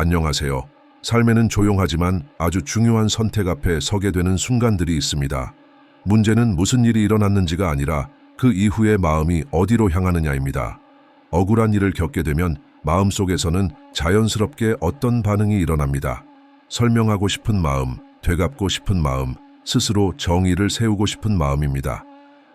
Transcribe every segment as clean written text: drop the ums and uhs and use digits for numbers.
안녕하세요. 삶에는 조용하지만 아주 중요한 선택 앞에 서게 되는 순간들이 있습니다. 문제는 무슨 일이 일어났는지가 아니라 그 이후에 마음이 어디로 향하느냐입니다. 억울한 일을 겪게 되면 마음속에서는 자연스럽게 어떤 반응이 일어납니다. 설명하고 싶은 마음, 되갚고 싶은 마음, 스스로 정의를 세우고 싶은 마음입니다.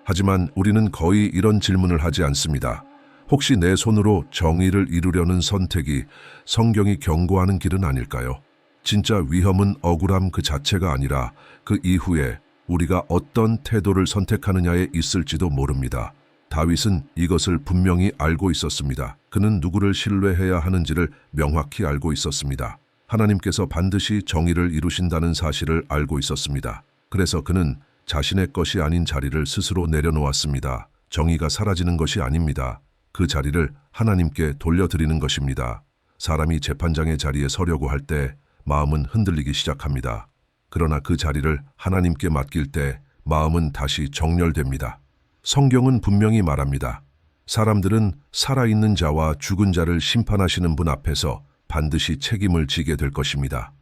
하지만 우리는 거의 이런 질문을 하지 않습니다. 혹시 내 손으로 정의를 이루려는 선택이 성경이 경고하는 길은 아닐까요? 진짜 위험은 억울함 그 자체가 아니라 그 이후에 우리가 어떤 태도를 선택하느냐에 있을지도 모릅니다. 다윗은 이것을 분명히 알고 있었습니다. 그는 누구를 신뢰해야 하는지를 명확히 알고 있었습니다. 하나님께서 반드시 정의를 이루신다는 사실을 알고 있었습니다. 그래서 그는 자신의 것이 아닌 자리를 스스로 내려놓았습니다. 정의가 사라지는 것이 아닙니다. 그 자리를 하나님께 돌려드리는 것입니다. 사람이 재판장의 자리에 서려고 할 때 마음은 흔들리기 시작합니다. 그러나 그 자리를 하나님께 맡길 때 마음은 다시 정렬됩니다. 성경은 분명히 말합니다. 사람들은 살아있는 자와 죽은 자를 심판하시는 분 앞에서 반드시 책임을 지게 될 것입니다.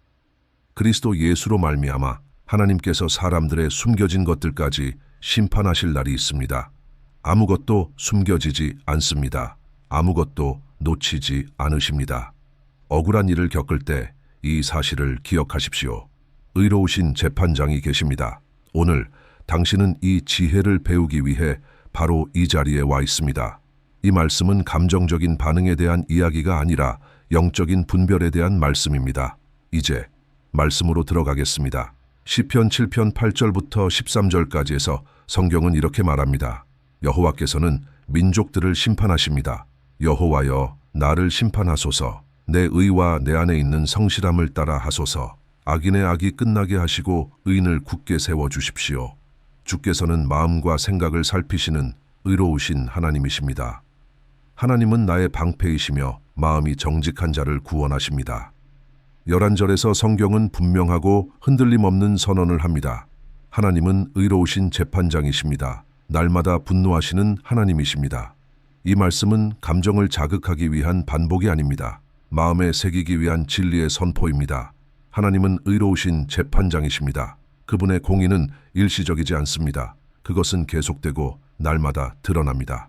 그리스도 예수로 말미암아 하나님께서 사람들의 숨겨진 것들까지 심판하실 날이 있습니다. 아무것도 숨겨지지 않습니다. 아무것도 놓치지 않으십니다. 억울한 일을 겪을 때 이 사실을 기억하십시오. 의로우신 재판장이 계십니다. 오늘 당신은 이 지혜를 배우기 위해 바로 이 자리에 와 있습니다. 이 말씀은 감정적인 반응에 대한 이야기가 아니라 영적인 분별에 대한 말씀입니다. 이제 말씀으로 들어가겠습니다. 시편 7편 8절부터 13절까지에서 성경은 이렇게 말합니다. 여호와께서는 민족들을 심판하십니다. 여호와여, 나를 심판하소서. 내 의와 내 안에 있는 성실함을 따라 하소서. 악인의 악이 끝나게 하시고 의인을 굳게 세워주십시오. 주께서는 마음과 생각을 살피시는 의로우신 하나님이십니다. 하나님은 나의 방패이시며 마음이 정직한 자를 구원하십니다. 11절에서 성경은 분명하고 흔들림 없는 선언을 합니다. 하나님은 의로우신 재판장이십니다. 날마다 분노하시는 하나님이십니다. 이 말씀은 감정을 자극하기 위한 반복이 아닙니다. 마음에 새기기 위한 진리의 선포입니다. 하나님은 의로우신 재판장이십니다. 그분의 공의는 일시적이지 않습니다. 그것은 계속되고 날마다 드러납니다.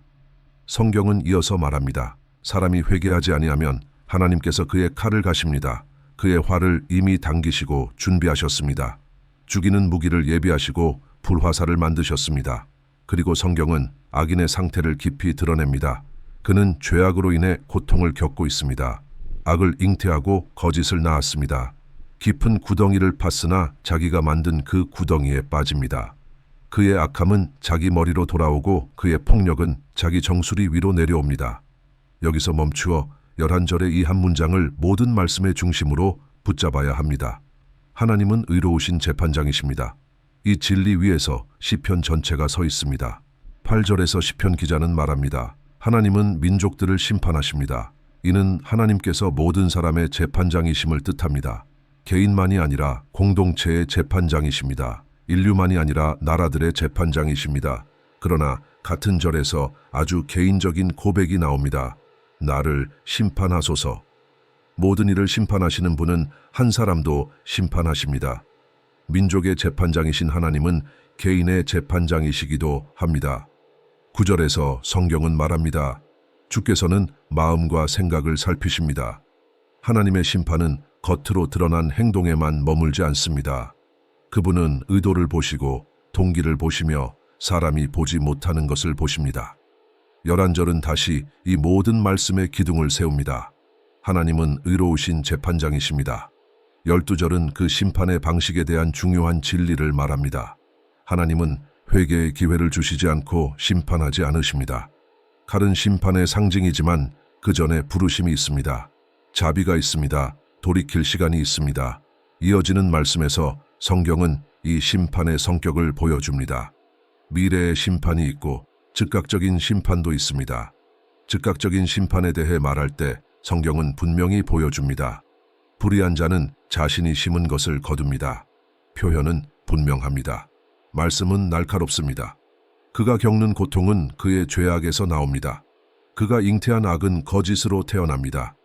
성경은 이어서 말합니다. 사람이 회개하지 아니하면 하나님께서 그의 칼을 가십니다. 그의 활을 이미 당기시고 준비하셨습니다. 죽이는 무기를 예비하시고 불화살을 만드셨습니다. 그리고 성경은 악인의 상태를 깊이 드러냅니다. 그는 죄악으로 인해 고통을 겪고 있습니다. 악을 잉태하고 거짓을 낳았습니다. 깊은 구덩이를 팠으나 자기가 만든 그 구덩이에 빠집니다. 그의 악함은 자기 머리로 돌아오고 그의 폭력은 자기 정수리 위로 내려옵니다. 여기서 멈추어 11절의 이 한 문장을 모든 말씀의 중심으로 붙잡아야 합니다. 하나님은 의로우신 재판장이십니다. 이 진리 위에서 시편 전체가 서 있습니다. 8절에서 시편 기자는 말합니다. 하나님은 민족들을 심판하십니다. 이는 하나님께서 모든 사람의 재판장이심을 뜻합니다. 개인만이 아니라 공동체의 재판장이십니다. 인류만이 아니라 나라들의 재판장이십니다. 그러나 같은 절에서 아주 개인적인 고백이 나옵니다. 나를 심판하소서. 모든 일을 심판하시는 분은 한 사람도 심판하십니다. 민족의 재판장이신 하나님은 개인의 재판장이시기도 합니다. 9절에서 성경은 말합니다. 주께서는 마음과 생각을 살피십니다. 하나님의 심판은 겉으로 드러난 행동에만 머물지 않습니다. 그분은 의도를 보시고 동기를 보시며 사람이 보지 못하는 것을 보십니다. 11절은 다시 이 모든 말씀의 기둥을 세웁니다. 하나님은 의로우신 재판장이십니다. 12절은 그 심판의 방식에 대한 중요한 진리를 말합니다. 하나님은 회개의 기회를 주시지 않고 심판하지 않으십니다. 칼은 심판의 상징이지만 그 전에 부르심이 있습니다. 자비가 있습니다. 돌이킬 시간이 있습니다. 이어지는 말씀에서 성경은 이 심판의 성격을 보여줍니다. 미래의 심판이 있고 즉각적인 심판도 있습니다. 즉각적인 심판에 대해 말할 때 성경은 분명히 보여줍니다. 불의한 자는 자신이 심은 것을 거둡니다. 표현은 분명합니다. 말씀은 날카롭습니다. 그가 겪는 고통은 그의 죄악에서 나옵니다. 그가 잉태한 악은 거짓으로 태어납니다.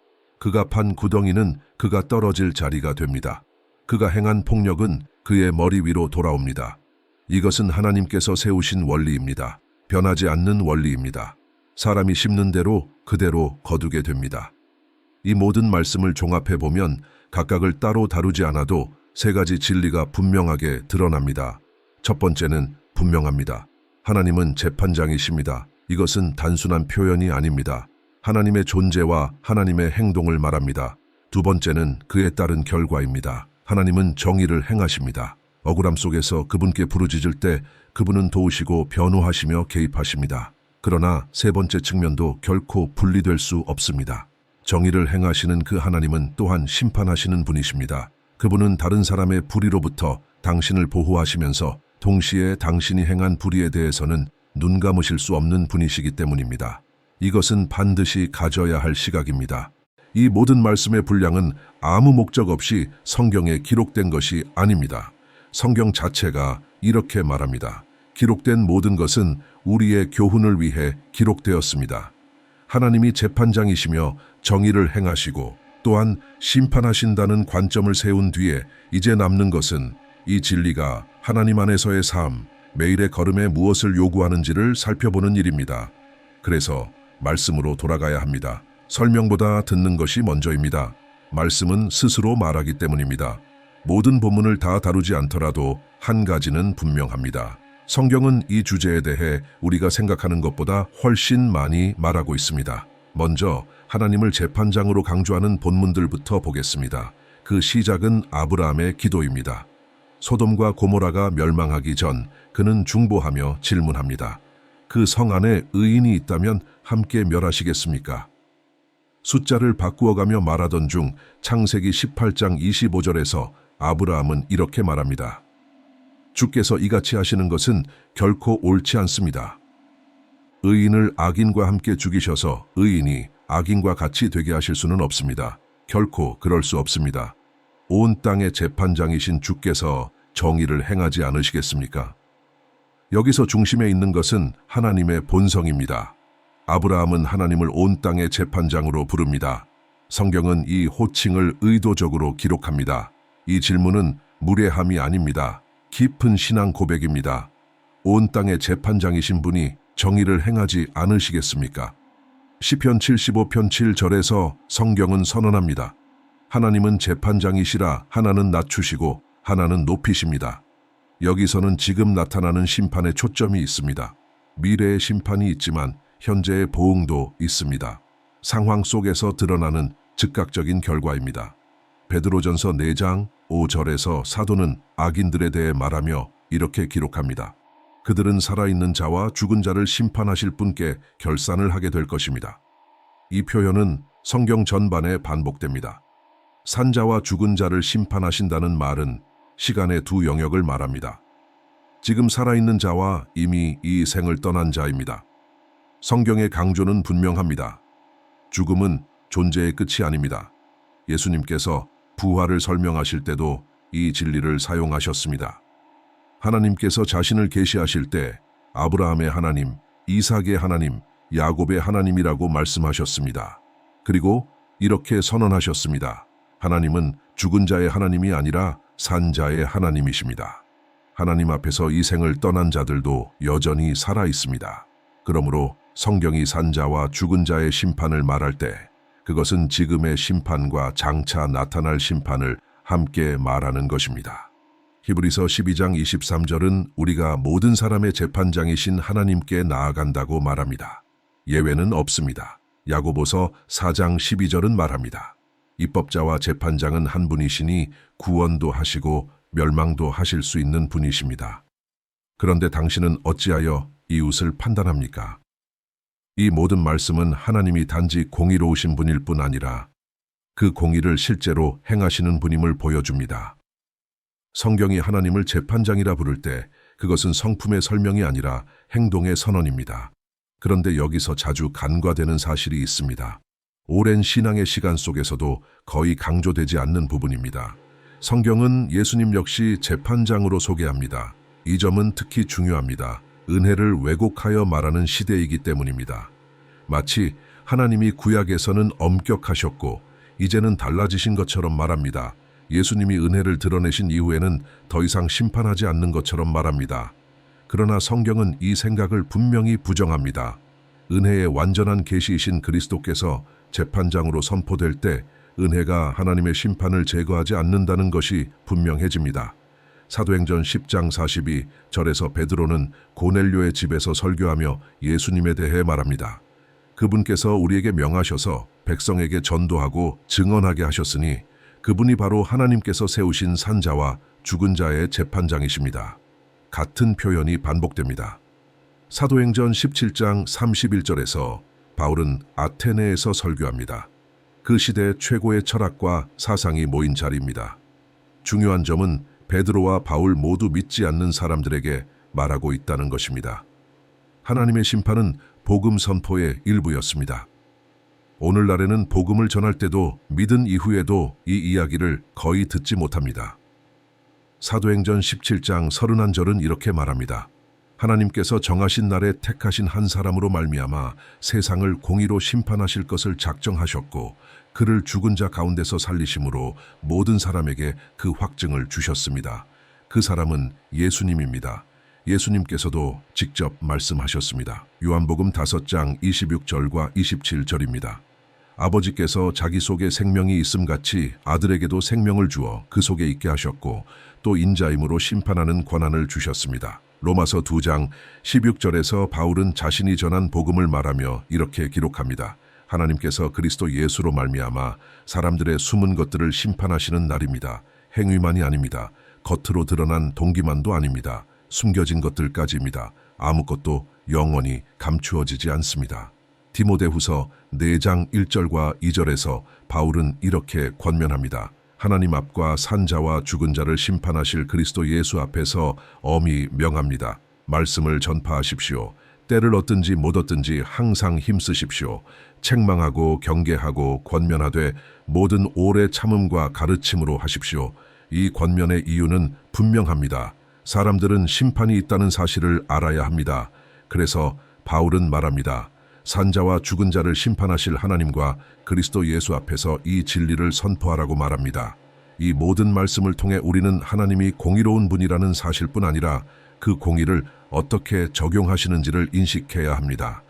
그가 판 구덩이는 그가 떨어질 자리가 됩니다. 그가 행한 폭력은 그의 머리 위로 돌아옵니다. 이것은 하나님께서 세우신 원리입니다. 변하지 않는 원리입니다. 사람이 심는 대로 그대로 거두게 됩니다. 이 모든 말씀을 종합해 보면 각각을 따로 다루지 않아도 세 가지 진리가 분명하게 드러납니다. 첫 번째는 분명합니다. 하나님은 재판장이십니다. 이것은 단순한 표현이 아닙니다. 하나님의 존재와 하나님의 행동을 말합니다. 두 번째는 그에 따른 결과입니다. 하나님은 정의를 행하십니다. 억울함 속에서 그분께 부르짖을 때 그분은 도우시고 변호하시며 개입하십니다. 그러나 세 번째 측면도 결코 분리될 수 없습니다. 정의를 행하시는 그 하나님은 또한 심판하시는 분이십니다. 그분은 다른 사람의 불의로부터 당신을 보호하시면서 동시에 당신이 행한 불의에 대해서는 눈 감으실 수 없는 분이시기 때문입니다. 이것은 반드시 가져야 할 시각입니다. 이 모든 말씀의 분량은 아무 목적 없이 성경에 기록된 것이 아닙니다. 성경 자체가 이렇게 말합니다. 기록된 모든 것은 우리의 교훈을 위해 기록되었습니다. 하나님이 재판장이시며 정의를 행하시고 또한 심판하신다는 관점을 세운 뒤에 이제 남는 것은 이 진리가 하나님 안에서의 삶, 매일의 걸음에 무엇을 요구하는지를 살펴보는 일입니다. 그래서 말씀으로 돌아가야 합니다. 설명보다 듣는 것이 먼저입니다. 말씀은 스스로 말하기 때문입니다. 모든 본문을 다 다루지 않더라도 한 가지는 분명합니다. 성경은 이 주제에 대해 우리가 생각하는 것보다 훨씬 많이 말하고 있습니다. 먼저 하나님을 재판장으로 강조하는 본문들부터 보겠습니다. 그 시작은 아브라함의 기도입니다. 소돔과 고모라가 멸망하기 전 그는 중보하며 질문합니다. 그 성 안에 의인이 있다면 함께 멸하시겠습니까? 숫자를 바꾸어가며 말하던 중 창세기 18장 25절에서 아브라함은 이렇게 말합니다. 주께서 이같이 하시는 것은 결코 옳지 않습니다. 의인을 악인과 함께 죽이셔서 의인이 악인과 같이 되게 하실 수는 없습니다. 결코 그럴 수 없습니다. 온 땅의 재판장이신 주께서 정의를 행하지 않으시겠습니까? 여기서 중심에 있는 것은 하나님의 본성입니다. 아브라함은 하나님을 온 땅의 재판장으로 부릅니다. 성경은 이 호칭을 의도적으로 기록합니다. 이 질문은 무례함이 아닙니다. 깊은 신앙 고백입니다. 온 땅의 재판장이신 분이 정의를 행하지 않으시겠습니까? 시편 75편 7절에서 성경은 선언합니다. 하나님은 재판장이시라 하나는 낮추시고 하나는 높이십니다. 여기서는 지금 나타나는 심판에 초점이 있습니다. 미래의 심판이 있지만 현재의 보응도 있습니다. 상황 속에서 드러나는 즉각적인 결과입니다. 베드로전서 4장 5절에서 사도는 악인들에 대해 말하며 이렇게 기록합니다. 그들은 살아있는 자와 죽은 자를 심판하실 분께 결산을 하게 될 것입니다. 이 표현은 성경 전반에 반복됩니다. 산자와 죽은 자를 심판하신다는 말은 시간의 두 영역을 말합니다. 지금 살아있는 자와 이미 이 생을 떠난 자입니다. 성경의 강조는 분명합니다. 죽음은 존재의 끝이 아닙니다. 예수님께서 부활을 설명하실 때도 이 진리를 사용하셨습니다. 하나님께서 자신을 계시하실 때 아브라함의 하나님, 이삭의 하나님, 야곱의 하나님이라고 말씀하셨습니다. 그리고 이렇게 선언하셨습니다. 하나님은 죽은 자의 하나님이 아니라 산 자의 하나님이십니다. 하나님 앞에서 이 생을 떠난 자들도 여전히 살아 있습니다. 그러므로 성경이 산 자와 죽은 자의 심판을 말할 때 그것은 지금의 심판과 장차 나타날 심판을 함께 말하는 것입니다. 히브리서 12장 23절은 우리가 모든 사람의 재판장이신 하나님께 나아간다고 말합니다. 예외는 없습니다. 야고보서 4장 12절은 말합니다. 입법자와 재판장은 한 분이시니 구원도 하시고 멸망도 하실 수 있는 분이십니다. 그런데 당신은 어찌하여 이웃을 판단합니까? 이 모든 말씀은 하나님이 단지 공의로우신 분일 뿐 아니라 그 공의를 실제로 행하시는 분임을 보여줍니다. 성경이 하나님을 재판장이라 부를 때 그것은 성품의 설명이 아니라 행동의 선언입니다. 그런데 여기서 자주 간과되는 사실이 있습니다. 오랜 신앙의 시간 속에서도 거의 강조되지 않는 부분입니다. 성경은 예수님 역시 재판장으로 소개합니다. 이 점은 특히 중요합니다. 은혜를 왜곡하여 말하는 시대이기 때문입니다. 마치 하나님이 구약에서는 엄격하셨고 이제는 달라지신 것처럼 말합니다. 예수님이 은혜를 드러내신 이후에는 더 이상 심판하지 않는 것처럼 말합니다. 그러나 성경은 이 생각을 분명히 부정합니다. 은혜의 완전한 계시이신 그리스도께서 재판장으로 선포될 때 은혜가 하나님의 심판을 제거하지 않는다는 것이 분명해집니다. 사도행전 10장 42절에서 베드로는 고넬료의 집에서 설교하며 예수님에 대해 말합니다. 그분께서 우리에게 명하셔서 백성에게 전도하고 증언하게 하셨으니 그분이 바로 하나님께서 세우신 산자와 죽은 자의 재판장이십니다. 같은 표현이 반복됩니다. 사도행전 17장 31절에서 바울은 아테네에서 설교합니다. 그 시대 최고의 철학과 사상이 모인 자리입니다. 중요한 점은 베드로와 바울 모두 믿지 않는 사람들에게 말하고 있다는 것입니다. 하나님의 심판은 복음 선포의 일부였습니다. 오늘날에는 복음을 전할 때도 믿은 이후에도 이 이야기를 거의 듣지 못합니다. 사도행전 17장 31절은 이렇게 말합니다. 하나님께서 정하신 날에 택하신 한 사람으로 말미암아 세상을 공의로 심판하실 것을 작정하셨고 그를 죽은 자 가운데서 살리심으로 모든 사람에게 그 확증을 주셨습니다. 그 사람은 예수님입니다. 예수님께서도 직접 말씀하셨습니다. 요한복음 5장 26절과 27절입니다. 아버지께서 자기 속에 생명이 있음같이 아들에게도 생명을 주어 그 속에 있게 하셨고 또 인자임으로 심판하는 권한을 주셨습니다. 로마서 2장 16절에서 바울은 자신이 전한 복음을 말하며 이렇게 기록합니다. 하나님께서 그리스도 예수로 말미암아 사람들의 숨은 것들을 심판하시는 날입니다. 행위만이 아닙니다. 겉으로 드러난 동기만도 아닙니다. 숨겨진 것들까지입니다. 아무것도 영원히 감추어지지 않습니다. 디모데후서 4장 1절과 2절에서 바울은 이렇게 권면합니다. 하나님 앞과 산자와 죽은 자를 심판하실 그리스도 예수 앞에서 엄히 명합니다. 말씀을 전파하십시오. 때를 얻든지 못 얻든지 항상 힘쓰십시오. 책망하고 경계하고 권면하되 모든 오래 참음과 가르침으로 하십시오. 이 권면의 이유는 분명합니다. 사람들은 심판이 있다는 사실을 알아야 합니다. 그래서 바울은 말합니다. 산자와 죽은 자를 심판하실 하나님과 그리스도 예수 앞에서 이 진리를 선포하라고 말합니다. 이 모든 말씀을 통해 우리는 하나님이 공의로운 분이라는 사실뿐 아니라 그 공의를 어떻게 적용하시는지를 인식해야 합니다.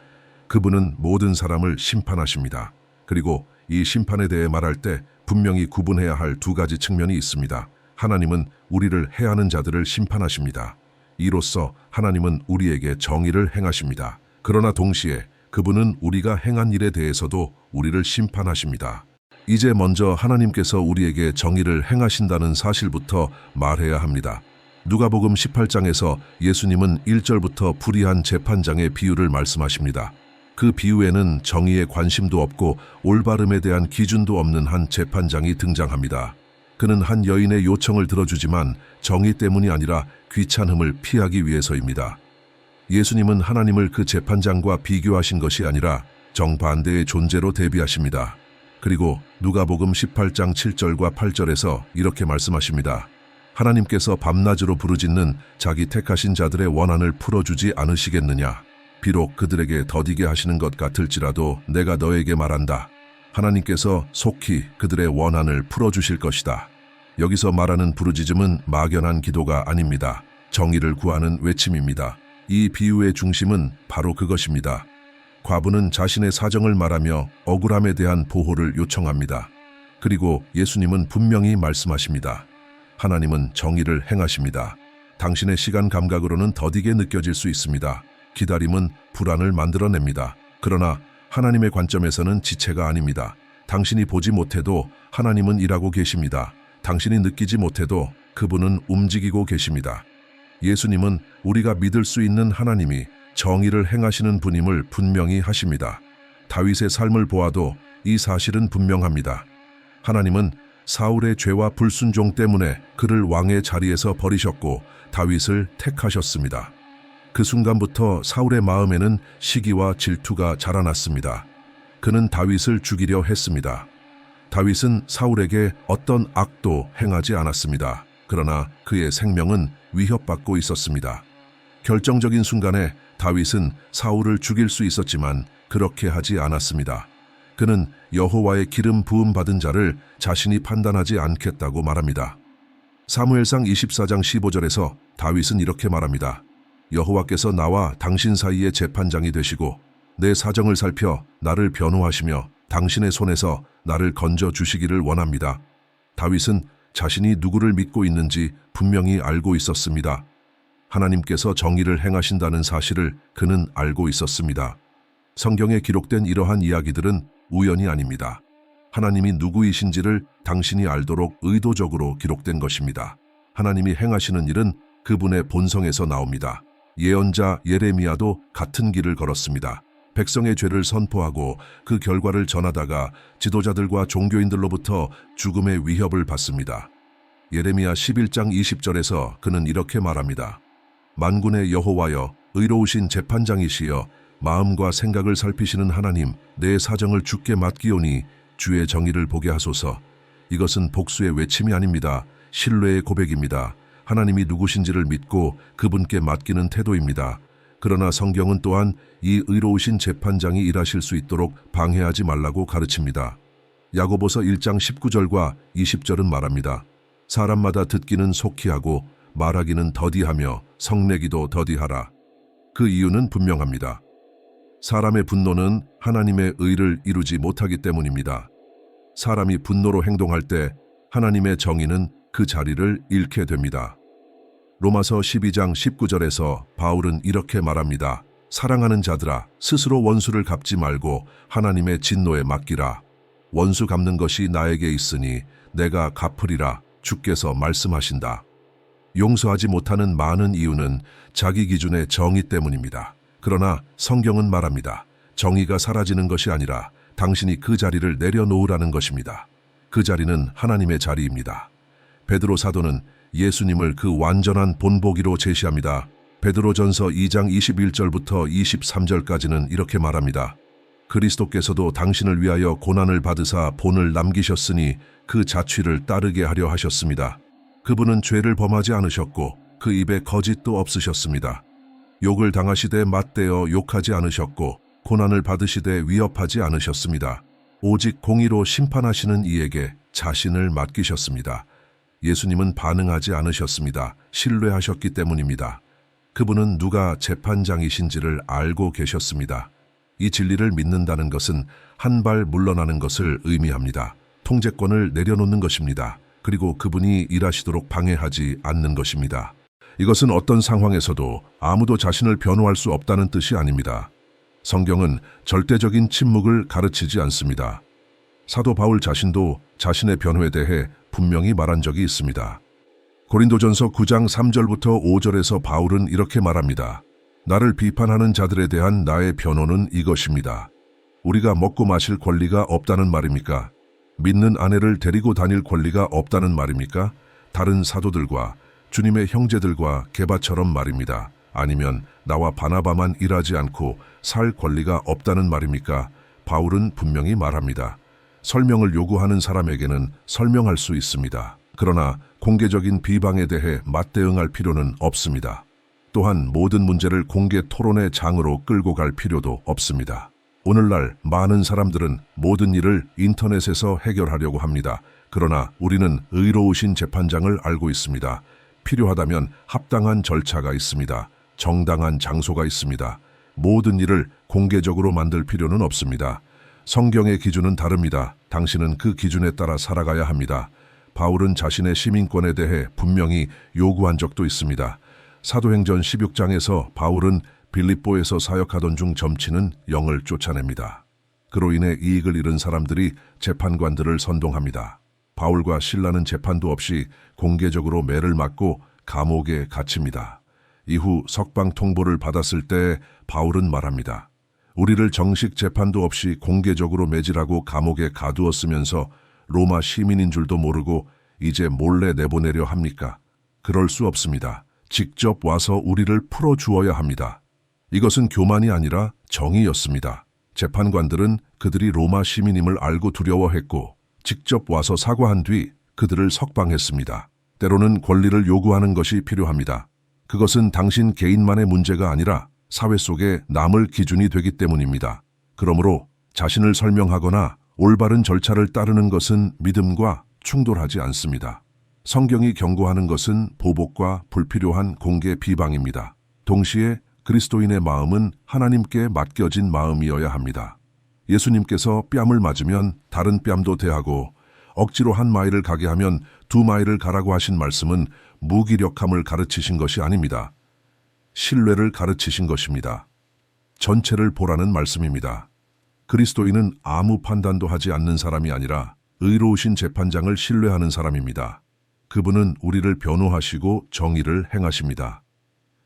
그분은 모든 사람을 심판하십니다. 그리고 이 심판에 대해 말할 때 분명히 구분해야 할 두 가지 측면이 있습니다. 하나님은 우리를 해하는 자들을 심판하십니다. 이로써 하나님은 우리에게 정의를 행하십니다. 그러나 동시에 그분은 우리가 행한 일에 대해서도 우리를 심판하십니다. 이제 먼저 하나님께서 우리에게 정의를 행하신다는 사실부터 말해야 합니다. 누가복음 18장에서 예수님은 1절부터 불의한 재판장의 비유를 말씀하십니다. 그 비유에는 정의에 관심도 없고 올바름에 대한 기준도 없는 한 재판장이 등장합니다. 그는 한 여인의 요청을 들어주지만 정의 때문이 아니라 귀찮음을 피하기 위해서입니다. 예수님은 하나님을 그 재판장과 비교하신 것이 아니라 정반대의 존재로 대비하십니다. 그리고 누가복음 18장 7절과 8절에서 이렇게 말씀하십니다. 하나님께서 밤낮으로 부르짖는 자기 택하신 자들의 원한을 풀어주지 않으시겠느냐. 비록 그들에게 더디게 하시는 것 같을지라도 내가 너에게 말한다. 하나님께서 속히 그들의 원한을 풀어주실 것이다. 여기서 말하는 부르짖음은 막연한 기도가 아닙니다. 정의를 구하는 외침입니다. 이 비유의 중심은 바로 그것입니다. 과부는 자신의 사정을 말하며 억울함에 대한 보호를 요청합니다. 그리고 예수님은 분명히 말씀하십니다. 하나님은 정의를 행하십니다. 당신의 시간 감각으로는 더디게 느껴질 수 있습니다. 기다림은 불안을 만들어냅니다. 그러나 하나님의 관점에서는 지체가 아닙니다. 당신이 보지 못해도 하나님은 일하고 계십니다. 당신이 느끼지 못해도 그분은 움직이고 계십니다. 예수님은 우리가 믿을 수 있는 하나님이 정의를 행하시는 분임을 분명히 하십니다. 다윗의 삶을 보아도 이 사실은 분명합니다. 하나님은 사울의 죄와 불순종 때문에 그를 왕의 자리에서 버리셨고 다윗을 택하셨습니다. 그 순간부터 사울의 마음에는 시기와 질투가 자라났습니다. 그는 다윗을 죽이려 했습니다. 다윗은 사울에게 어떤 악도 행하지 않았습니다. 그러나 그의 생명은 위협받고 있었습니다. 결정적인 순간에 다윗은 사울을 죽일 수 있었지만 그렇게 하지 않았습니다. 그는 여호와의 기름 부음 받은 자를 자신이 판단하지 않겠다고 말합니다. 사무엘상 24장 15절에서 다윗은 이렇게 말합니다. 여호와께서 나와 당신 사이의 재판장이 되시고 내 사정을 살펴 나를 변호하시며 당신의 손에서 나를 건져 주시기를 원합니다. 다윗은 자신이 누구를 믿고 있는지 분명히 알고 있었습니다. 하나님께서 정의를 행하신다는 사실을 그는 알고 있었습니다. 성경에 기록된 이러한 이야기들은 우연이 아닙니다. 하나님이 누구이신지를 당신이 알도록 의도적으로 기록된 것입니다. 하나님이 행하시는 일은 그분의 본성에서 나옵니다. 예언자 예레미야도 같은 길을 걸었습니다. 백성의 죄를 선포하고 그 결과를 전하다가 지도자들과 종교인들로부터 죽음의 위협을 받습니다. 예레미야 11장 20절에서 그는 이렇게 말합니다. 만군의 여호와여, 의로우신 재판장이시여, 마음과 생각을 살피시는 하나님, 내 사정을 주께 맡기오니 주의 정의를 보게 하소서. 이것은 복수의 외침이 아닙니다. 신뢰의 고백입니다. 하나님이 누구신지를 믿고 그분께 맡기는 태도입니다. 그러나 성경은 또한 이 의로우신 재판장이 일하실 수 있도록 방해하지 말라고 가르칩니다. 야고보서 1장 19절과 20절은 말합니다. 사람마다 듣기는 속히 하고 말하기는 더디하며 성내기도 더디하라. 그 이유는 분명합니다. 사람의 분노는 하나님의 의를 이루지 못하기 때문입니다. 사람이 분노로 행동할 때 하나님의 정의는 그 자리를 잃게 됩니다. 로마서 12장 19절에서 바울은 이렇게 말합니다. 사랑하는 자들아, 스스로 원수를 갚지 말고 하나님의 진노에 맡기라. 원수 갚는 것이 나에게 있으니 내가 갚으리라. 주께서 말씀하신다. 용서하지 못하는 많은 이유는 자기 기준의 정의 때문입니다. 그러나 성경은 말합니다. 정의가 사라지는 것이 아니라 당신이 그 자리를 내려놓으라는 것입니다. 그 자리는 하나님의 자리입니다. 베드로 사도는 예수님을 그 완전한 본보기로 제시합니다. 베드로전서 2장 21절부터 23절까지는 이렇게 말합니다. 그리스도께서도 당신을 위하여 고난을 받으사 본을 남기셨으니 그 자취를 따르게 하려 하셨습니다. 그분은 죄를 범하지 않으셨고 그 입에 거짓도 없으셨습니다. 욕을 당하시되 맞대어 욕하지 않으셨고 고난을 받으시되 위협하지 않으셨습니다. 오직 공의로 심판하시는 이에게 자신을 맡기셨습니다. 예수님은 반응하지 않으셨습니다. 신뢰하셨기 때문입니다. 그분은 누가 재판장이신지를 알고 계셨습니다. 이 진리를 믿는다는 것은 한 발 물러나는 것을 의미합니다. 통제권을 내려놓는 것입니다. 그리고 그분이 일하시도록 방해하지 않는 것입니다. 이것은 어떤 상황에서도 아무도 자신을 변호할 수 없다는 뜻이 아닙니다. 성경은 절대적인 침묵을 가르치지 않습니다. 사도 바울 자신도 자신의 변호에 대해 분명히 말한 적이 있습니다. 고린도전서 9장 3절부터 5절에서 바울은 이렇게 말합니다. 나를 비판하는 자들에 대한 나의 변호는 이것입니다. 우리가 먹고 마실 권리가 없다는 말입니까? 믿는 아내를 데리고 다닐 권리가 없다는 말입니까? 다른 사도들과 주님의 형제들과 게바처럼 말입니다. 아니면 나와 바나바만 일하지 않고 살 권리가 없다는 말입니까? 바울은 분명히 말합니다. 설명을 요구하는 사람에게는 설명할 수 있습니다. 그러나 공개적인 비방에 대해 맞대응할 필요는 없습니다. 또한 모든 문제를 공개 토론의 장으로 끌고 갈 필요도 없습니다. 오늘날 많은 사람들은 모든 일을 인터넷에서 해결하려고 합니다. 그러나 우리는 의로우신 재판장을 알고 있습니다. 필요하다면 합당한 절차가 있습니다. 정당한 장소가 있습니다. 모든 일을 공개적으로 만들 필요는 없습니다. 성경의 기준은 다릅니다. 당신은 그 기준에 따라 살아가야 합니다. 바울은 자신의 시민권에 대해 분명히 요구한 적도 있습니다. 사도행전 16장에서 바울은 빌립보에서 사역하던 중 점치는 영을 쫓아냅니다. 그로 인해 이익을 잃은 사람들이 재판관들을 선동합니다. 바울과 실라는 재판도 없이 공개적으로 매를 맞고 감옥에 갇힙니다. 이후 석방 통보를 받았을 때 바울은 말합니다. 우리를 정식 재판도 없이 공개적으로 매질하고 감옥에 가두었으면서 로마 시민인 줄도 모르고 이제 몰래 내보내려 합니까? 그럴 수 없습니다. 직접 와서 우리를 풀어주어야 합니다. 이것은 교만이 아니라 정의였습니다. 재판관들은 그들이 로마 시민임을 알고 두려워했고 직접 와서 사과한 뒤 그들을 석방했습니다. 때로는 권리를 요구하는 것이 필요합니다. 그것은 당신 개인만의 문제가 아니라 사회 속에 남을 기준이 되기 때문입니다. 그러므로 자신을 설명하거나 올바른 절차를 따르는 것은 믿음과 충돌하지 않습니다. 성경이 경고하는 것은 보복과 불필요한 공개 비방입니다. 동시에 그리스도인의 마음은 하나님께 맡겨진 마음이어야 합니다. 예수님께서 뺨을 맞으면 다른 뺨도 대하고 억지로 한 마일을 가게 하면 두 마일을 가라고 하신 말씀은 무기력함을 가르치신 것이 아닙니다. 신뢰를 가르치신 것입니다. 전체를 보라는 말씀입니다. 그리스도인은 아무 판단도 하지 않는 사람이 아니라 의로우신 재판장을 신뢰하는 사람입니다. 그분은 우리를 변호하시고 정의를 행하십니다.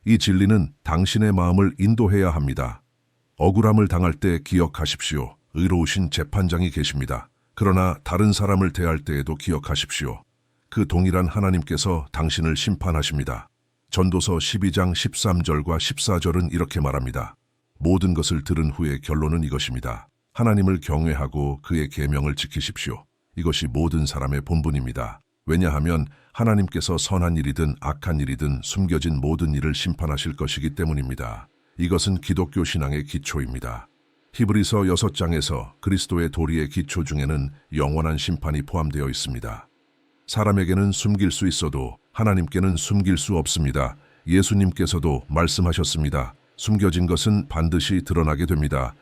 이 진리는 당신의 마음을 인도해야 합니다. 억울함을 당할 때 기억하십시오. 의로우신 재판장이 계십니다. 그러나 다른 사람을 대할 때에도 기억하십시오. 그 동일한 하나님께서 당신을 심판하십니다. 전도서 12장 13절과 14절은 이렇게 말합니다. 모든 것을 들은 후에 결론은 이것입니다. 하나님을 경외하고 그의 계명을 지키십시오. 이것이 모든 사람의 본분입니다. 왜냐하면 하나님께서 선한 일이든 악한 일이든 숨겨진 모든 일을 심판하실 것이기 때문입니다. 이것은 기독교 신앙의 기초입니다. 히브리서 6장에서 그리스도의 도리의 기초 중에는 영원한 심판이 포함되어 있습니다. 사람에게는 숨길 수 있어도 하나님께는 숨길 수 없습니다. 예수님께서도 말씀하셨습니다. 숨겨진 것은 반드시 드러나게 됩니다.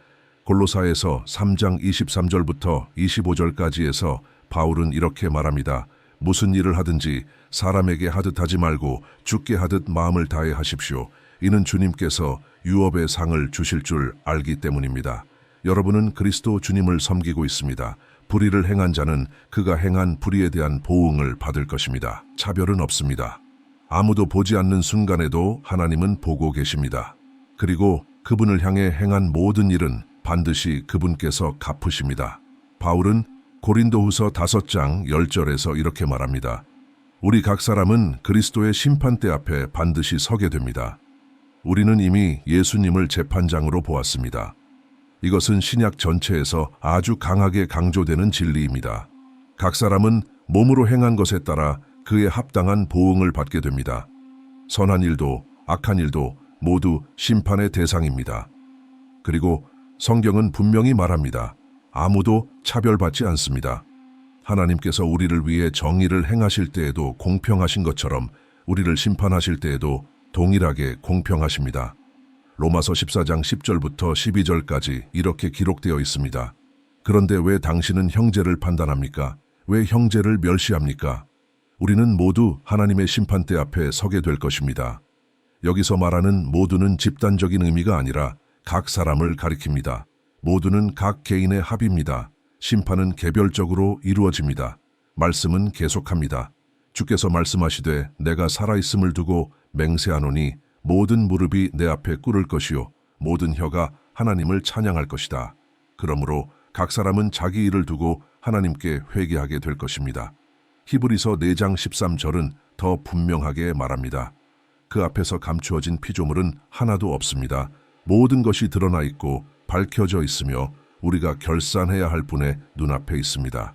골로사에서 3장 23절부터 25절까지에서 바울은 이렇게 말합니다. 무슨 일을 하든지 사람에게 하듯 하지 말고 주께 하듯 마음을 다해 하십시오. 이는 주님께서 유업의 상을 주실 줄 알기 때문입니다. 여러분은 그리스도 주님을 섬기고 있습니다. 불의를 행한 자는 그가 행한 불의에 대한 보응을 받을 것입니다. 차별은 없습니다. 아무도 보지 않는 순간에도 하나님은 보고 계십니다. 그리고 그분을 향해 행한 모든 일은 반드시 그분께서 갚으십니다. 바울은 고린도후서 5장 10절에서 이렇게 말합니다. 우리 각 사람은 그리스도의 심판대 앞에 반드시 서게 됩니다. 우리는 이미 예수님을 재판장으로 보았습니다. 이것은 신약 전체에서 아주 강하게 강조되는 진리입니다. 각 사람은 몸으로 행한 것에 따라 그에 합당한 보응을 받게 됩니다. 선한 일도 악한 일도 모두 심판의 대상입니다. 그리고 성경은 분명히 말합니다. 아무도 차별받지 않습니다. 하나님께서 우리를 위해 정의를 행하실 때에도 공평하신 것처럼 우리를 심판하실 때에도 동일하게 공평하십니다. 로마서 14장 10절부터 12절까지 이렇게 기록되어 있습니다. 그런데 왜 당신은 형제를 판단합니까? 왜 형제를 멸시합니까? 우리는 모두 하나님의 심판대 앞에 서게 될 것입니다. 여기서 말하는 모두는 집단적인 의미가 아니라 각 사람을 가리킵니다. 모두는 각 개인의 합입니다. 심판은 개별적으로 이루어집니다. 말씀은 계속합니다. 주께서 말씀하시되 내가 살아있음을 두고 맹세하노니 모든 무릎이 내 앞에 꿇을 것이요 모든 혀가 하나님을 찬양할 것이다. 그러므로 각 사람은 자기 일을 두고 하나님께 회개하게 될 것입니다. 히브리서 4장 13절은 더 분명하게 말합니다. 그 앞에서 감추어진 피조물은 하나도 없습니다. 모든 것이 드러나 있고 밝혀져 있으며 우리가 결산해야 할 분의 눈앞에 있습니다.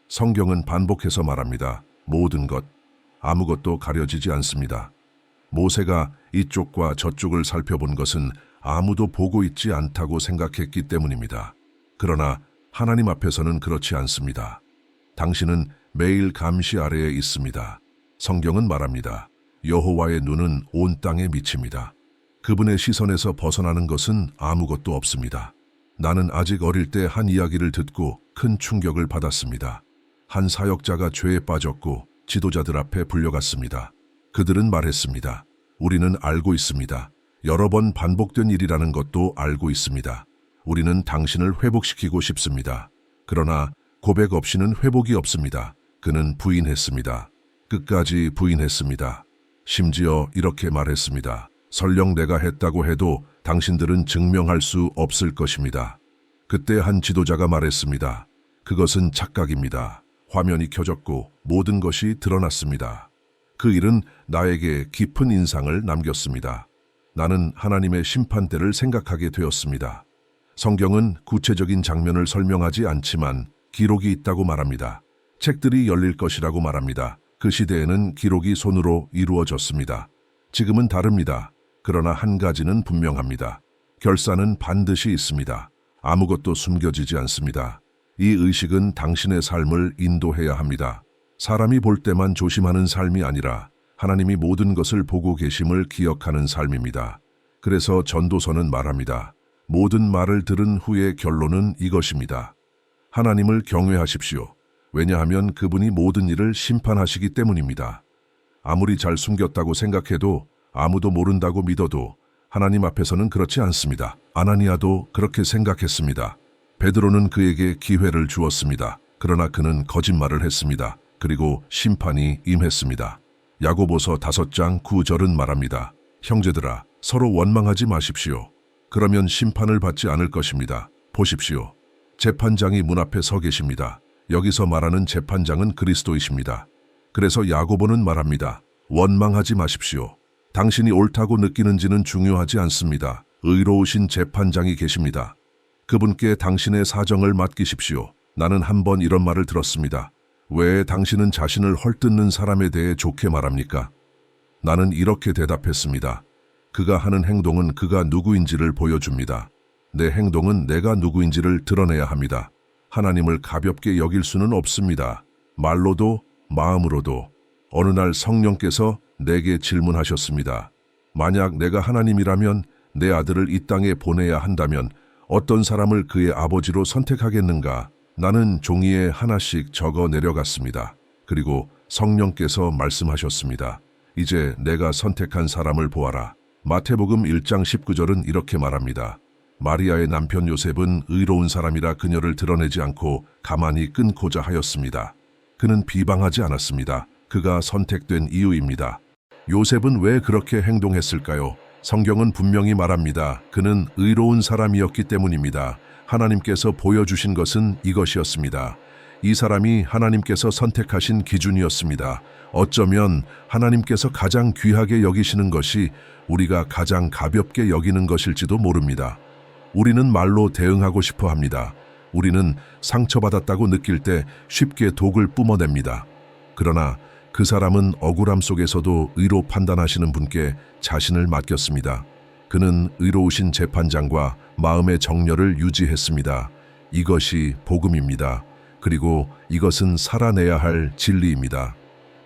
성경은 반복해서 말합니다. 모든 것, 아무것도 가려지지 않습니다. 모세가 이쪽과 저쪽을 살펴본 것은 아무도 보고 있지 않다고 생각했기 때문입니다. 그러나 하나님 앞에서는 그렇지 않습니다. 당신은 매일 감시 아래에 있습니다. 성경은 말합니다. 여호와의 눈은 온 땅에 미칩니다. 그분의 시선에서 벗어나는 것은 아무것도 없습니다. 나는 아직 어릴 때 한 이야기를 듣고 큰 충격을 받았습니다. 한 사역자가 죄에 빠졌고 지도자들 앞에 불려갔습니다. 그들은 말했습니다. 우리는 알고 있습니다. 여러 번 반복된 일이라는 것도 알고 있습니다. 우리는 당신을 회복시키고 싶습니다. 그러나 고백 없이는 회복이 없습니다. 그는 부인했습니다. 끝까지 부인했습니다. 심지어 이렇게 말했습니다. 설령 내가 했다고 해도 당신들은 증명할 수 없을 것입니다. 그때 한 지도자가 말했습니다. 그것은 착각입니다. 화면이 켜졌고 모든 것이 드러났습니다. 그 일은 나에게 깊은 인상을 남겼습니다. 나는 하나님의 심판대를 생각하게 되었습니다. 성경은 구체적인 장면을 설명하지 않지만 기록이 있다고 말합니다. 책들이 열릴 것이라고 말합니다. 그 시대에는 기록이 손으로 이루어졌습니다. 지금은 다릅니다. 그러나 한 가지는 분명합니다. 결산은 반드시 있습니다. 아무것도 숨겨지지 않습니다. 이 의식은 당신의 삶을 인도해야 합니다. 사람이 볼 때만 조심하는 삶이 아니라 하나님이 모든 것을 보고 계심을 기억하는 삶입니다. 그래서 전도서는 말합니다. 모든 말을 들은 후의 결론은 이것입니다. 하나님을 경외하십시오. 왜냐하면 그분이 모든 일을 심판하시기 때문입니다. 아무리 잘 숨겼다고 생각해도 아무도 모른다고 믿어도 하나님 앞에서는 그렇지 않습니다. 아나니아도 그렇게 생각했습니다. 베드로는 그에게 기회를 주었습니다. 그러나 그는 거짓말을 했습니다. 그리고 심판이 임했습니다. 야고보서 5장 9절은 말합니다. 형제들아, 서로 원망하지 마십시오. 그러면 심판을 받지 않을 것입니다. 보십시오. 재판장이 문 앞에 서 계십니다. 여기서 말하는 재판장은 그리스도이십니다. 그래서 야고보는 말합니다. 원망하지 마십시오. 당신이 옳다고 느끼는지는 중요하지 않습니다. 의로우신 재판장이 계십니다. 그분께 당신의 사정을 맡기십시오. 나는 한 번 이런 말을 들었습니다. 왜 당신은 자신을 헐뜯는 사람에 대해 좋게 말합니까? 나는 이렇게 대답했습니다. 그가 하는 행동은 그가 누구인지를 보여줍니다. 내 행동은 내가 누구인지를 드러내야 합니다. 하나님을 가볍게 여길 수는 없습니다. 말로도 마음으로도. 어느 날 성령께서 내게 질문하셨습니다. 만약 내가 하나님이라면 내 아들을 이 땅에 보내야 한다면 어떤 사람을 그의 아버지로 선택하겠는가? 나는 종이에 하나씩 적어 내려갔습니다. 그리고 성령께서 말씀하셨습니다. 이제 내가 선택한 사람을 보아라. 마태복음 1장 19절은 이렇게 말합니다. 마리아의 남편 요셉은 의로운 사람이라 그녀를 드러내지 않고 가만히 끊고자 하였습니다. 그는 비방하지 않았습니다. 그가 선택된 이유입니다. 요셉은 왜 그렇게 행동했을까요? 성경은 분명히 말합니다. 그는 의로운 사람이었기 때문입니다. 하나님께서 보여주신 것은 이것이었습니다. 이 사람이 하나님께서 선택하신 기준이었습니다. 어쩌면 하나님께서 가장 귀하게 여기시는 것이 우리가 가장 가볍게 여기는 것일지도 모릅니다. 우리는 말로 대응하고 싶어 합니다. 우리는 상처받았다고 느낄 때 쉽게 독을 뿜어냅니다. 그러나 그 사람은 억울함 속에서도 의로 판단하시는 분께 자신을 맡겼습니다. 그는 의로우신 재판장과 마음의 정렬을 유지했습니다. 이것이 복음입니다. 그리고 이것은 살아내야 할 진리입니다.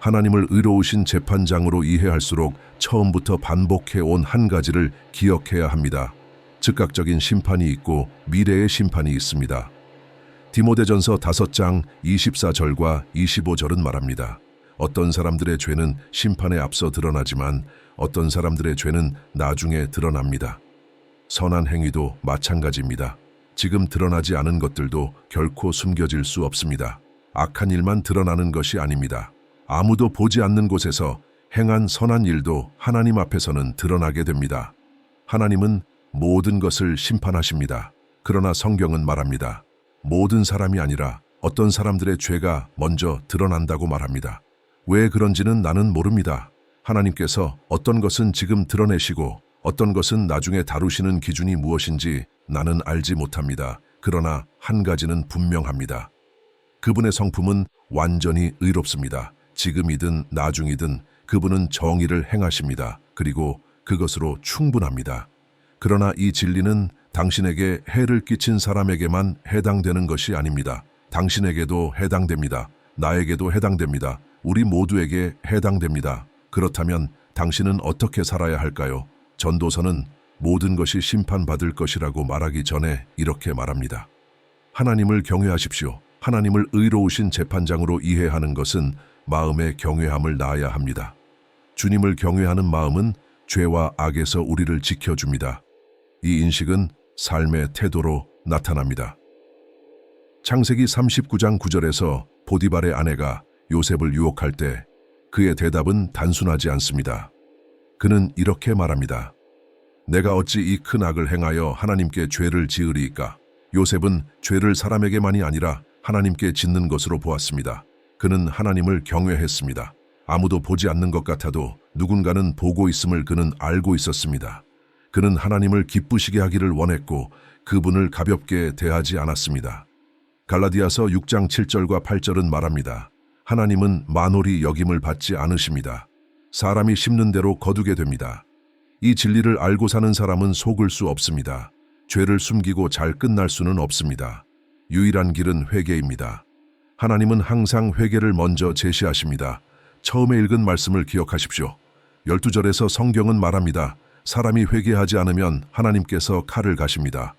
하나님을 의로우신 재판장으로 이해할수록 처음부터 반복해온 한 가지를 기억해야 합니다. 즉각적인 심판이 있고 미래의 심판이 있습니다. 디모데전서 5장 24절과 25절은 말합니다. 어떤 사람들의 죄는 심판에 앞서 드러나지만 어떤 사람들의 죄는 나중에 드러납니다. 선한 행위도 마찬가지입니다. 지금 드러나지 않은 것들도 결코 숨겨질 수 없습니다. 악한 일만 드러나는 것이 아닙니다. 아무도 보지 않는 곳에서 행한 선한 일도 하나님 앞에서는 드러나게 됩니다. 하나님은 모든 것을 심판하십니다. 그러나 성경은 말합니다. 모든 사람이 아니라 어떤 사람들의 죄가 먼저 드러난다고 말합니다. 왜 그런지는 나는 모릅니다. 하나님께서 어떤 것은 지금 드러내시고 어떤 것은 나중에 다루시는 기준이 무엇인지 나는 알지 못합니다. 그러나 한 가지는 분명합니다. 그분의 성품은 완전히 의롭습니다. 지금이든 나중이든 그분은 정의를 행하십니다. 그리고 그것으로 충분합니다. 그러나 이 진리는 당신에게 해를 끼친 사람에게만 해당되는 것이 아닙니다. 당신에게도 해당됩니다. 나에게도 해당됩니다. 우리 모두에게 해당됩니다. 그렇다면 당신은 어떻게 살아야 할까요? 전도서는 모든 것이 심판받을 것이라고 말하기 전에 이렇게 말합니다. 하나님을 경외하십시오. 하나님을 의로우신 재판장으로 이해하는 것은 마음의 경외함을 낳아야 합니다. 주님을 경외하는 마음은 죄와 악에서 우리를 지켜줍니다. 이 인식은 삶의 태도로 나타납니다. 창세기 39장 9절에서 보디발의 아내가 요셉을 유혹할 때 그의 대답은 단순하지 않습니다. 그는 이렇게 말합니다. 내가 어찌 이 큰 악을 행하여 하나님께 죄를 지으리이까? 요셉은 죄를 사람에게만이 아니라 하나님께 짓는 것으로 보았습니다. 그는 하나님을 경외했습니다. 아무도 보지 않는 것 같아도 누군가는 보고 있음을 그는 알고 있었습니다. 그는 하나님을 기쁘시게 하기를 원했고 그분을 가볍게 대하지 않았습니다. 갈라디아서 6장 7절과 8절은 말합니다. 하나님은 만홀히 여김을 받지 않으십니다. 사람이 심는 대로 거두게 됩니다. 이 진리를 알고 사는 사람은 속을 수 없습니다. 죄를 숨기고 잘 끝날 수는 없습니다. 유일한 길은 회개입니다. 하나님은 항상 회개를 먼저 제시하십니다. 처음에 읽은 말씀을 기억하십시오. 12절에서 성경은 말합니다. 사람이 회개하지 않으면 하나님께서 칼을 가십니다.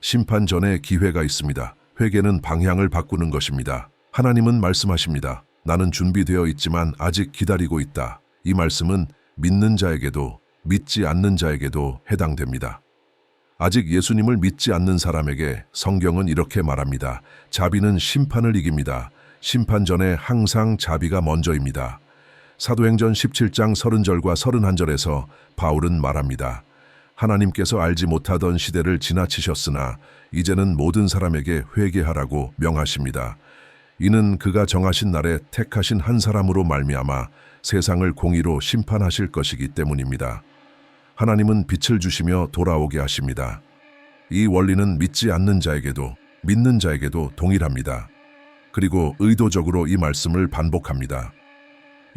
심판 전에 기회가 있습니다. 회개는 방향을 바꾸는 것입니다. 하나님은 말씀하십니다. 나는 준비되어 있지만 아직 기다리고 있다. 이 말씀은 믿는 자에게도 믿지 않는 자에게도 해당됩니다. 아직 예수님을 믿지 않는 사람에게 성경은 이렇게 말합니다. 자비는 심판을 이깁니다. 심판 전에 항상 자비가 먼저입니다. 사도행전 17장 30절과 31절에서 바울은 말합니다. 하나님께서 알지 못하던 시대를 지나치셨으나 이제는 모든 사람에게 회개하라고 명하십니다. 이는 그가 정하신 날에 택하신 한 사람으로 말미암아 세상을 공의로 심판하실 것이기 때문입니다. 하나님은 빛을 주시며 돌아오게 하십니다. 이 원리는 믿지 않는 자에게도 믿는 자에게도 동일합니다. 그리고 의도적으로 이 말씀을 반복합니다.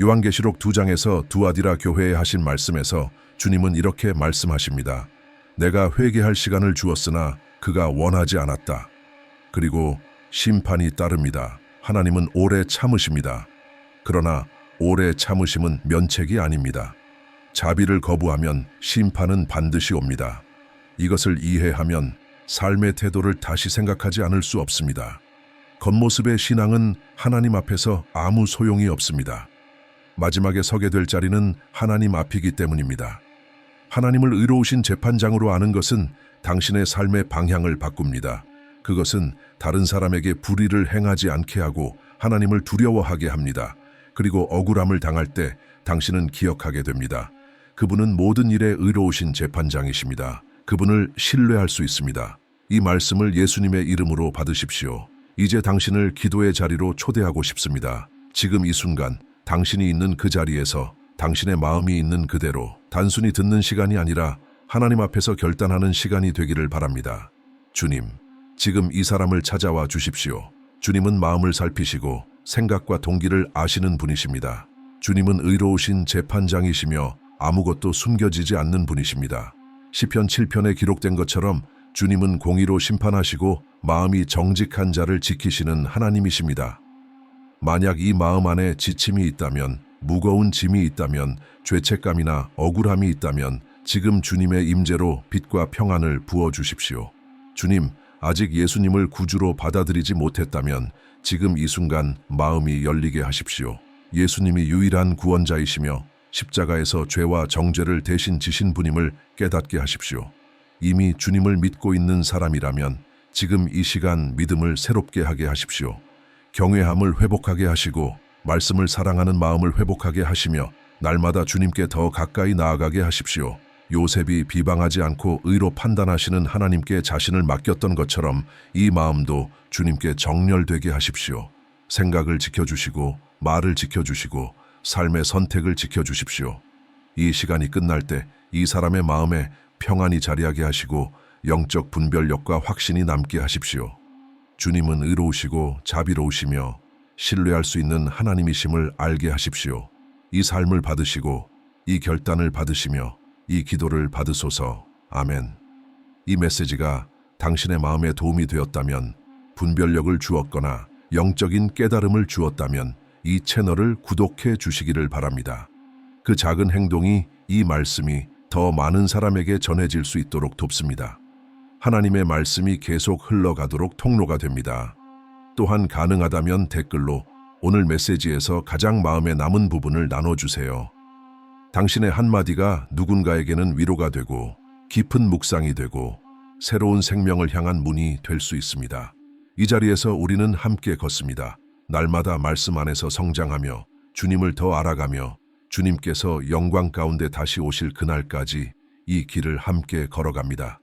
요한계시록 2장에서 두아디라 교회에 하신 말씀에서 주님은 이렇게 말씀하십니다. 내가 회개할 시간을 주었으나 그가 원하지 않았다. 그리고 심판이 따릅니다. 하나님은 오래 참으십니다. 그러나 오래 참으심은 면책이 아닙니다. 자비를 거부하면 심판은 반드시 옵니다. 이것을 이해하면 삶의 태도를 다시 생각하지 않을 수 없습니다. 겉모습의 신앙은 하나님 앞에서 아무 소용이 없습니다. 마지막에 서게 될 자리는 하나님 앞이기 때문입니다. 하나님을 의로우신 재판장으로 아는 것은 당신의 삶의 방향을 바꿉니다. 그것은 다른 사람에게 불의를 행하지 않게 하고 하나님을 두려워하게 합니다. 그리고 억울함을 당할 때 당신은 기억하게 됩니다. 그분은 모든 일에 의로우신 재판장이십니다. 그분을 신뢰할 수 있습니다. 이 말씀을 예수님의 이름으로 받으십시오. 이제 당신을 기도의 자리로 초대하고 싶습니다. 지금 이 순간 당신이 있는 그 자리에서 당신의 마음이 있는 그대로 단순히 듣는 시간이 아니라 하나님 앞에서 결단하는 시간이 되기를 바랍니다. 주님, 지금 이 사람을 찾아와 주십시오. 주님은 마음을 살피시고 생각과 동기를 아시는 분이십니다. 주님은 의로우신 재판장이시며 아무것도 숨겨지지 않는 분이십니다. 시편 7편에 기록된 것처럼 주님은 공의로 심판하시고 마음이 정직한 자를 지키시는 하나님이십니다. 만약 이 마음 안에 지침이 있다면, 무거운 짐이 있다면, 죄책감이나 억울함이 있다면 지금 주님의 임재로 빛과 평안을 부어주십시오. 주님, 아직 예수님을 구주로 받아들이지 못했다면 지금 이 순간 마음이 열리게 하십시오. 예수님이 유일한 구원자이시며 십자가에서 죄와 정죄를 대신 지신 분임을 깨닫게 하십시오. 이미 주님을 믿고 있는 사람이라면 지금 이 시간 믿음을 새롭게 하게 하십시오. 경외함을 회복하게 하시고 말씀을 사랑하는 마음을 회복하게 하시며 날마다 주님께 더 가까이 나아가게 하십시오. 요셉이 비방하지 않고 의로 판단하시는 하나님께 자신을 맡겼던 것처럼 이 마음도 주님께 정렬되게 하십시오. 생각을 지켜주시고 말을 지켜주시고 삶의 선택을 지켜주십시오. 이 시간이 끝날 때 이 사람의 마음에 평안이 자리하게 하시고 영적 분별력과 확신이 남게 하십시오. 주님은 의로우시고 자비로우시며 신뢰할 수 있는 하나님이심을 알게 하십시오. 이 삶을 받으시고 이 결단을 받으시며 이 기도를 받으소서. 아멘. 이 메시지가 당신의 마음에 도움이 되었다면, 분별력을 주었거나 영적인 깨달음을 주었다면 이 채널을 구독해 주시기를 바랍니다. 그 작은 행동이 이 말씀이 더 많은 사람에게 전해질 수 있도록 돕습니다. 하나님의 말씀이 계속 흘러가도록 통로가 됩니다. 또한 가능하다면 댓글로 오늘 메시지에서 가장 마음에 남은 부분을 나눠주세요. 당신의 한마디가 누군가에게는 위로가 되고 깊은 묵상이 되고 새로운 생명을 향한 문이 될 수 있습니다. 이 자리에서 우리는 함께 걷습니다. 날마다 말씀 안에서 성장하며 주님을 더 알아가며 주님께서 영광 가운데 다시 오실 그날까지 이 길을 함께 걸어갑니다.